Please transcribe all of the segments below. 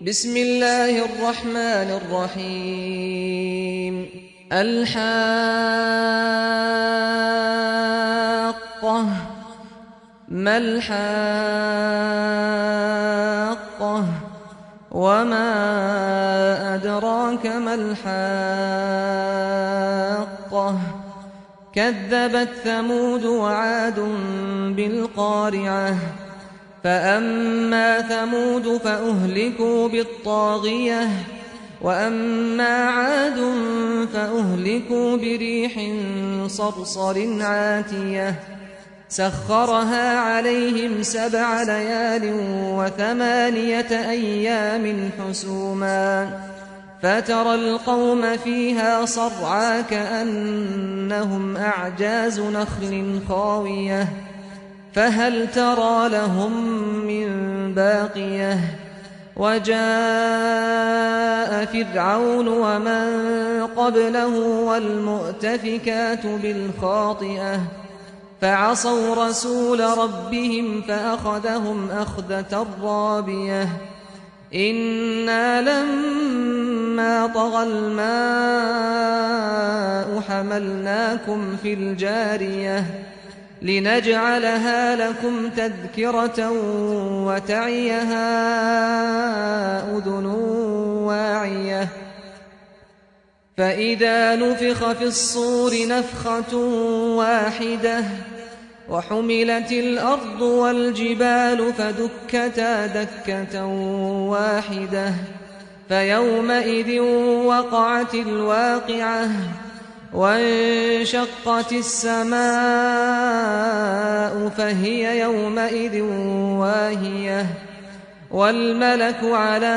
بسم الله الرحمن الرحيم الحاقة ما الحاقة وما أدراك ما الحاقة كذبت ثمود وعاد بالقارعة فأما ثمود فأهلكوا بالطاغية وأما عاد فأهلكوا بريح صرصر عاتية سخرها عليهم 7 ليال و8 أيام حسوما فترى القوم فيها صرعى كأنهم أعجاز نخل خاوية فهل ترى لهم من باقية وجاء فرعون ومن قبله والمؤتفكات بالخاطئة فعصوا رسول ربهم فأخذهم أخذة رابية إنا لما طغى الماء حملناكم في الجارية لنجعلها لكم تذكرة وتعيها أذن واعية فإذا نفخ في الصور نفخة واحدة وحملت الأرض والجبال فدكتا دكة واحدة فيومئذ وقعت الواقعة وانشقت السماء فهي يومئذ واهية والملك على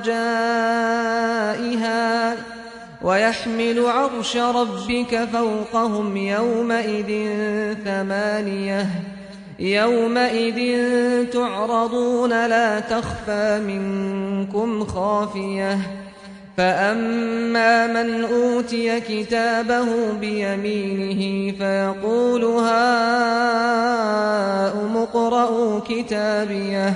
أرجائها ويحمل عرش ربك فوقهم يومئذ 8 يومئذ تعرضون لا تخفى منكم خافية فأما من أوتي كتابه بيمينه فيقول هاؤم اقرءوا كتابيه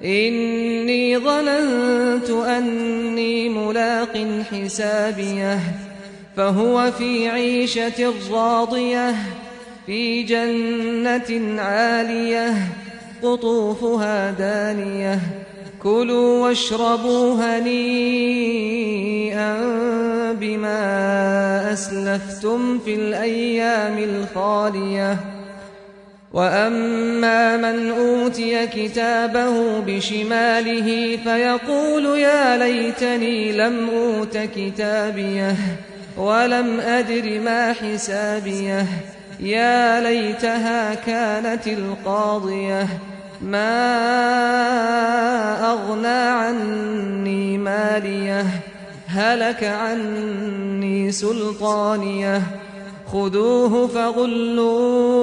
إني ظننت أني ملاق حسابيه فهو في عيشة راضية في جنة عالية قطوفها دانية كلوا واشربوا هنيئا بما أسلفتم في الأيام الخالية وأما من أوتي كتابه بشماله فيقول يا ليتني لم أوت كتابيه ولم أدر ما حسابيه يا ليتها كانت القاضية ما أغنى عني ماليه هلك عني سلطانيه خذوه فغلوه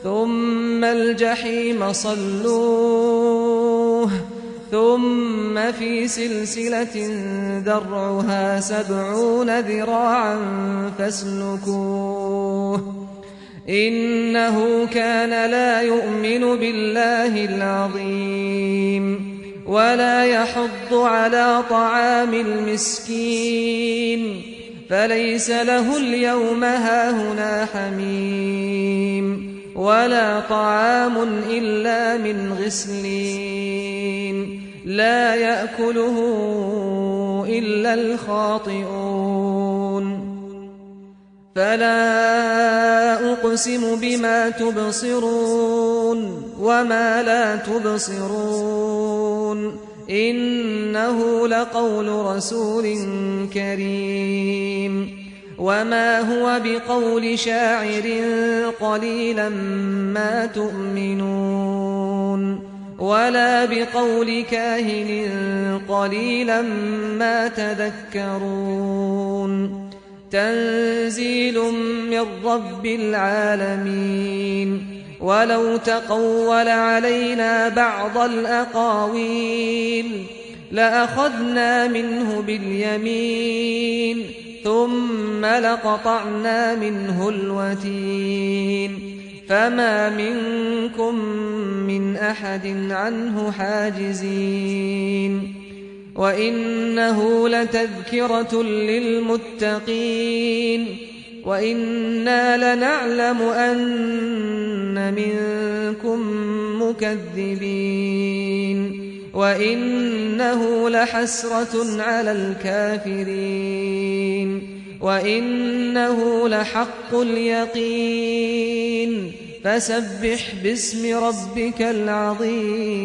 ثم الجحيم صلوه ثم في سلسلة ذرعها 70 ذراعا فاسلكوه إنه كان لا يؤمن بالله العظيم ولا يحض على طعام المسكين فليس له اليوم هاهنا حميم ولا طعام إلا من غسلين لا يأكله إلا الخاطئون فلا أقسم بما تبصرون وما لا تبصرون إنه لقول رسول كريم وما هو بقول شاعر قليلا ما تؤمنون ولا بقول كاهن قليلا ما تذكرون تنزيل من رب العالمين ولو تقول علينا بعض الأقاويل لأخذنا منه باليمين ثم لقطعنا منه الوتين فما منكم من أحد عنه حاجزين وإنه لتذكرة للمتقين وإنا لنعلم أن منكم مكذبين وإنه لحسرة على الكافرين وإنه لحق اليقين فسبح باسم ربك العظيم